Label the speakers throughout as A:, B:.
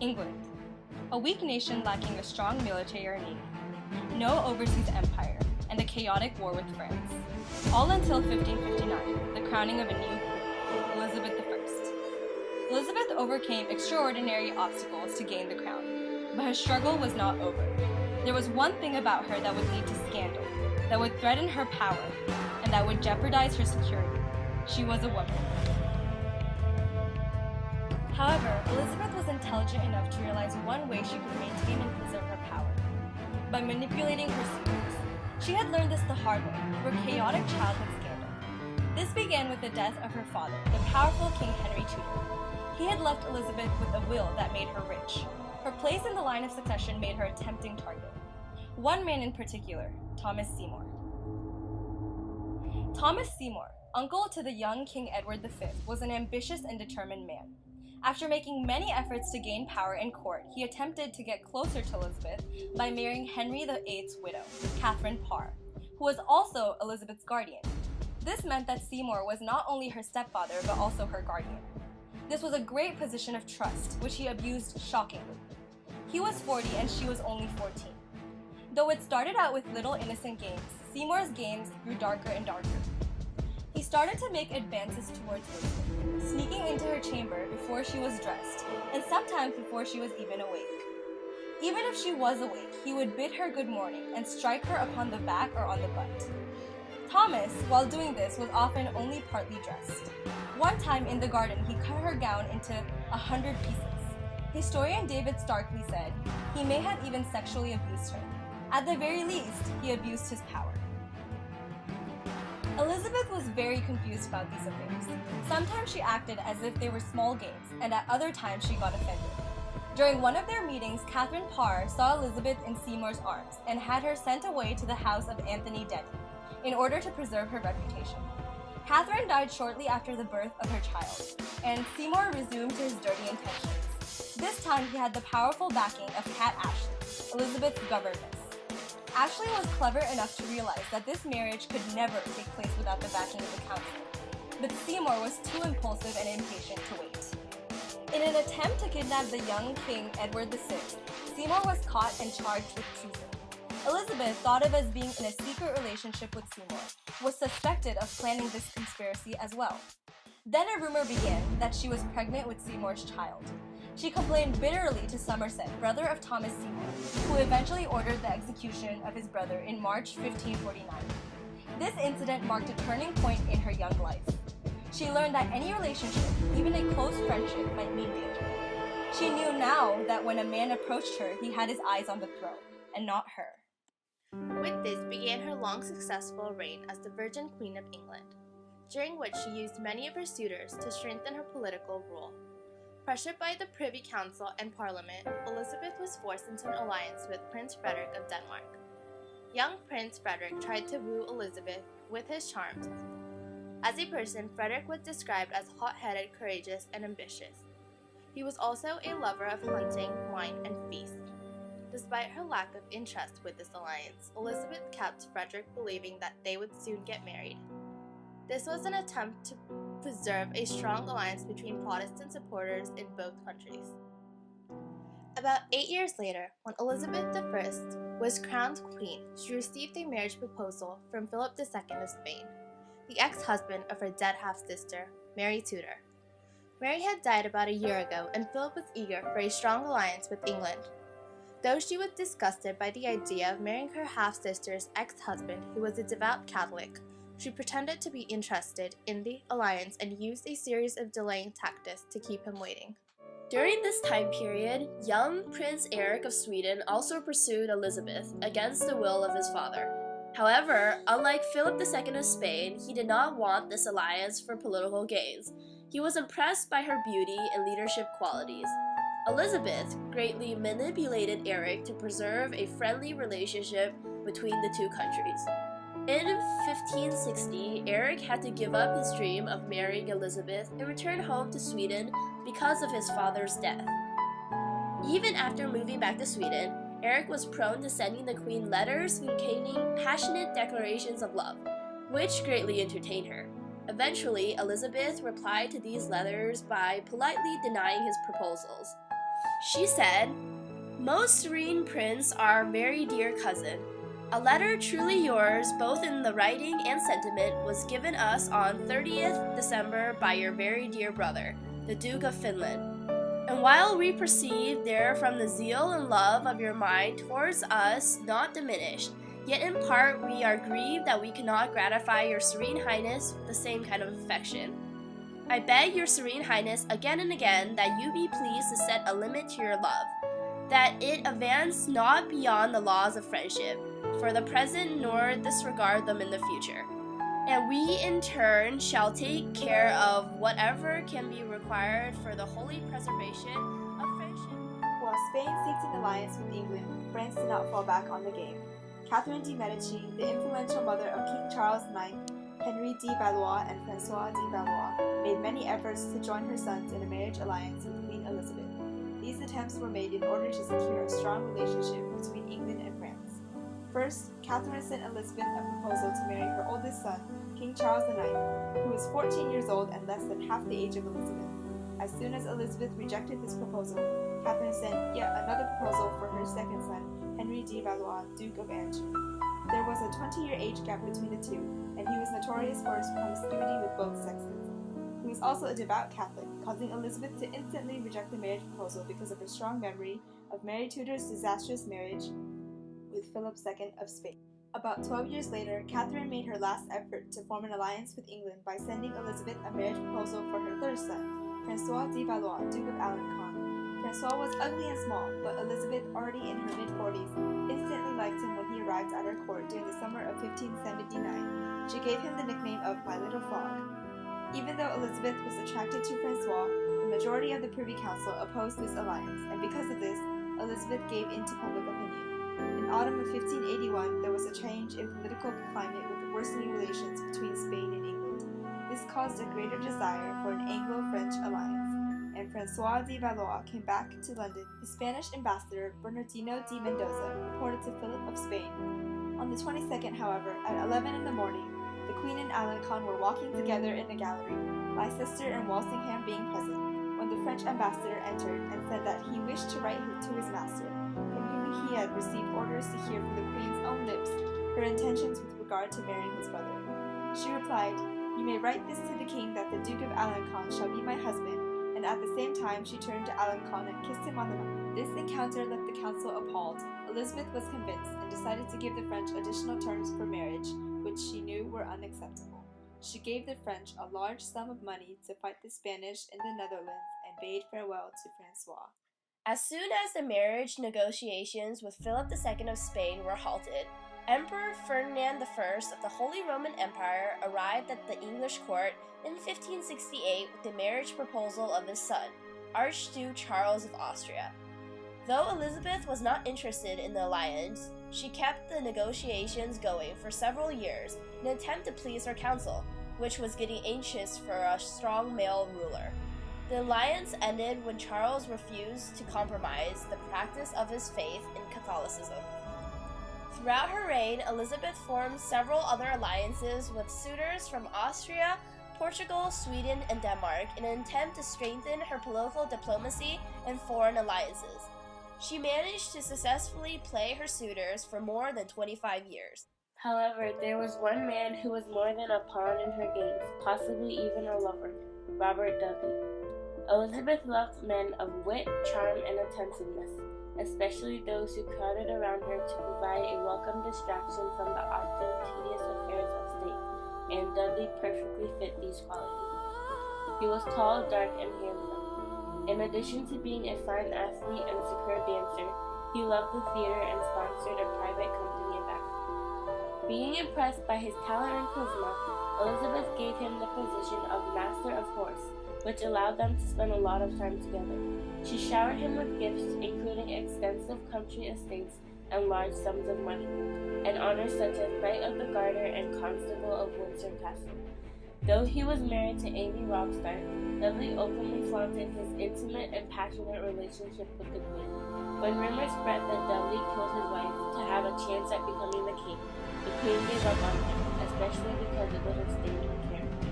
A: England, a weak nation lacking a strong military or navy, no overseas empire, and a chaotic war with France. All until 1559, the crowning of a new queen, Elizabeth I. Elizabeth overcame extraordinary obstacles to gain the crown, but her struggle was not over. There was one thing about her that would lead to scandal, that would threaten her power, and that would jeopardize her security. She was a woman. However, Elizabeth was intelligent enough to realize one way she could maintain and preserve her power: by manipulating her suitors. She had learned this the hard way, through a chaotic childhood scandal. This began with the death of her father, the powerful King Henry Tudor. He had left Elizabeth with a will that made her rich. Her place in the line of succession made her a tempting target. One man in particular, Thomas Seymour. Thomas Seymour, uncle to the young King Edward V, was an ambitious and determined man. After making many efforts to gain power in court, he attempted to get closer to Elizabeth by marrying Henry VIII's widow, Catherine Parr, who was also Elizabeth's guardian. This meant that Seymour was not only her stepfather, but also her guardian. This was a great position of trust, which he abused shockingly. He was 40 and she was only 14. Though it started out with little innocent games, Seymour's games grew darker and darker. He started to make advances towards Elizabeth, sneaking into her chamber before she was dressed, and sometimes before she was even awake. Even if she was awake, he would bid her good morning and strike her upon the back or on the butt. Thomas, while doing this, was often only partly dressed. One time in the garden, he cut her gown into 100 pieces. Historian David Starkley said, he may have even sexually abused her. At the very least, he abused his power. Elizabeth was very confused about these affairs. Sometimes she acted as if they were small games, and at other times she got offended. During one of their meetings, Catherine Parr saw Elizabeth in Seymour's arms and had her sent away to the house of Anthony Denny in order to preserve her reputation. Catherine died shortly after the birth of her child, and Seymour resumed his dirty intentions. This time he had the powerful backing of Cat Ashley, Elizabeth's governess. Ashley was clever enough to realize that this marriage could never take place without the backing of the council, but Seymour was too impulsive and impatient to wait. In an attempt to kidnap the young King Edward VI, Seymour was caught and charged with treason. Elizabeth, thought of as being in a secret relationship with Seymour, was suspected of planning this conspiracy as well. Then a rumor began that she was pregnant with Seymour's child. She complained bitterly to Somerset, brother of Thomas Seymour, who eventually ordered the execution of his brother in March 1549. This incident marked a turning point in her young life. She learned that any relationship, even a close friendship, might mean danger. She knew now that when a man approached her, he had his eyes on the throne, and not her.
B: With this began her long successful reign as the Virgin Queen of England, during which she used many of her suitors to strengthen her political rule. Pressured by the Privy Council and Parliament, Elizabeth was forced into an alliance with Prince Frederick of Denmark. Young Prince Frederick tried to woo Elizabeth with his charms. As a person, Frederick was described as hot-headed, courageous, and ambitious. He was also a lover of hunting, wine, and feasts. Despite her lack of interest with this alliance, Elizabeth kept Frederick believing that they would soon get married. This was an attempt to preserve a strong alliance between Protestant supporters in both countries. About 8 years later, when Elizabeth I was crowned queen, she received a marriage proposal from Philip II of Spain, the ex-husband of her dead half-sister, Mary Tudor. Mary had died about a year ago, and Philip was eager for a strong alliance with England. Though she was disgusted by the idea of marrying her half-sister's ex-husband, who was a devout Catholic, she pretended to be interested in the alliance and used a series of delaying tactics to keep him waiting.
C: During this time period, young Prince Eric of Sweden also pursued Elizabeth against the will of his father. However, unlike Philip II of Spain, he did not want this alliance for political gains. He was impressed by her beauty and leadership qualities. Elizabeth greatly manipulated Eric to preserve a friendly relationship between the two countries. In 1560, Eric had to give up his dream of marrying Elizabeth and return home to Sweden because of his father's death. Even after moving back to Sweden, Eric was prone to sending the Queen letters containing passionate declarations of love, which greatly entertained her. Eventually, Elizabeth replied to these letters by politely denying his proposals. She said, "Most serene prince, our very dear cousin, a letter truly yours, both in the writing and sentiment, was given us on 30th December by your very dear brother, the Duke of Finland. And while we perceive there from the zeal and love of your mind towards us not diminished, yet in part we are grieved that we cannot gratify your serene highness with the same kind of affection. I beg your serene highness again and again that you be pleased to set a limit to your love, that it advance not beyond the laws of friendship, for the present nor disregard them in the future. And we in turn shall take care of whatever can be required for the holy preservation of friendship."
D: While Spain seeked an alliance with England, France did not fall back on the game. Catherine de' Medici, the influential mother of King Charles IX, Henry de Valois, and Francois de Valois, made many efforts to join her sons in a marriage alliance with Queen Elizabeth. These attempts were made in order to secure a strong relationship between England and France. First, Catherine sent Elizabeth a proposal to marry her oldest son, King Charles IX, who was 14 years old and less than half the age of Elizabeth. As soon as Elizabeth rejected this proposal, Catherine sent yet another proposal for her second son, Henry de Valois, Duke of Anjou. There was a 20-year age gap between the two, and he was notorious for his promiscuity with both sexes. He was also a devout Catholic, causing Elizabeth to instantly reject the marriage proposal because of her strong memory of Mary Tudor's disastrous marriage with Philip II of Spain. About 12 years later, Catherine made her last effort to form an alliance with England by sending Elizabeth a marriage proposal for her third son, Francois de Valois, Duke of Alençon. Francois was ugly and small, but Elizabeth, already in her mid-40s, instantly liked him when he arrived at her court during the summer of 1579. She gave him the nickname of "My Little Frog." Even though Elizabeth was attracted to Francois, the majority of the Privy Council opposed this alliance, and because of this, Elizabeth gave in to public opinion. In autumn of 1581, there was a change in political climate with the worsening relations between Spain and England. This caused a greater desire for an Anglo-French alliance, and Francois de Valois came back to London. The Spanish ambassador, Bernardino de Mendoza, reported to Philip of Spain. On the 22nd, however, at 11 in the morning, the Queen and Alençon were walking together in the gallery, Leicester and Walsingham being present, when the French ambassador entered and said that he wished to write to his master, from whom he had received orders to hear from the Queen's own lips her intentions with regard to marrying his brother. She replied, "You may write this to the king that the Duke of Alençon shall be my husband," and at the same time she turned to Alençon and kissed him on the mouth. This encounter left the council appalled. Elizabeth was convinced and decided to give the French additional terms for marriage, which she knew were unacceptable. She gave the French a large sum of money to fight the Spanish in the Netherlands and bade farewell to Francois.
C: As soon as the marriage negotiations with Philip II of Spain were halted, Emperor Ferdinand I of the Holy Roman Empire arrived at the English court in 1568 with the marriage proposal of his son, Archduke Charles of Austria. Though Elizabeth was not interested in the alliance, she kept the negotiations going for several years in an attempt to please her council, which was getting anxious for a strong male ruler. The alliance ended when Charles refused to compromise the practice of his faith in Catholicism. Throughout her reign, Elizabeth formed several other alliances with suitors from Austria, Portugal, Sweden, and Denmark in an attempt to strengthen her political diplomacy and foreign alliances. She managed to successfully play her suitors for more than 25 years.
E: However, there was one man who was more than a pawn in her games, possibly even a lover, Robert Dudley. Elizabeth loved men of wit, charm, and attentiveness, especially those who crowded around her to provide a welcome distraction from the often tedious affairs of state, and Dudley perfectly fit these qualities. He was tall, dark, and handsome. In addition to being a fine athlete and superb dancer, he loved the theater and sponsored a private company of actors. Being impressed by his talent and charisma, Elizabeth gave him the position of Master of Horse, which allowed them to spend a lot of time together. She showered him with gifts, including extensive country estates and large sums of money, and honors such as Knight of the Garter and Constable of Windsor Castle. Though he was married to Amy Robsart, Dudley openly flaunted his intimate and passionate relationship with the Queen. When rumors spread that Dudley killed his wife to have a chance at becoming the king, the Queen gave up on him, especially because it would have stained her character.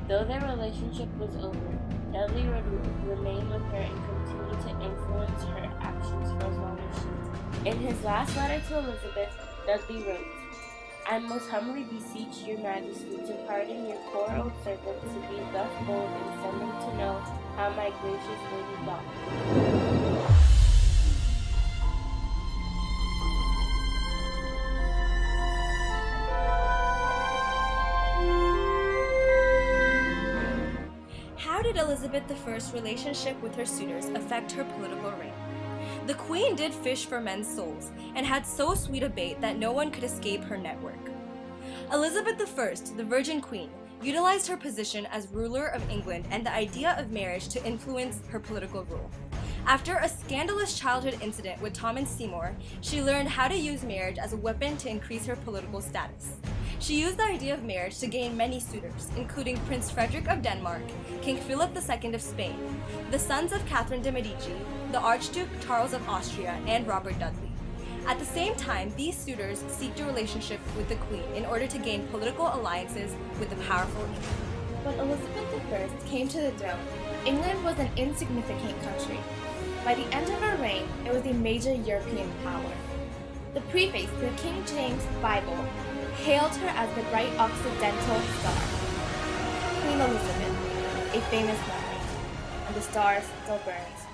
E: Though their relationship was over, Dudley would remain with her and continue to influence her actions for as long as she lived. In his last letter to Elizabeth, Dudley wrote, I most humbly beseech your majesty to pardon your poor old servant to be thus bold in sending to know how my gracious lady thought.
A: How did Elizabeth I's relationship with her suitors affect her political reign? The queen did fish for men's souls and had so sweet a bait that no one could escape her network. Elizabeth I, the Virgin Queen, utilized her position as ruler of England and the idea of marriage to influence her political rule. After a scandalous childhood incident with Tom and Seymour, she learned how to use marriage as a weapon to increase her political status. She used the idea of marriage to gain many suitors, including Prince Frederick of Denmark, King Philip II of Spain, the sons of Catherine de' Medici, the Archduke Charles of Austria, and Robert Dudley. At the same time, these suitors seeked a relationship with the Queen in order to gain political alliances with the powerful England.
B: When Elizabeth I came to the throne, England was an insignificant country. By the end of her reign, it was a major European power. The preface to the King James Bible hailed her as the bright Occidental star. Queen Elizabeth, a famous memory, and the star still burns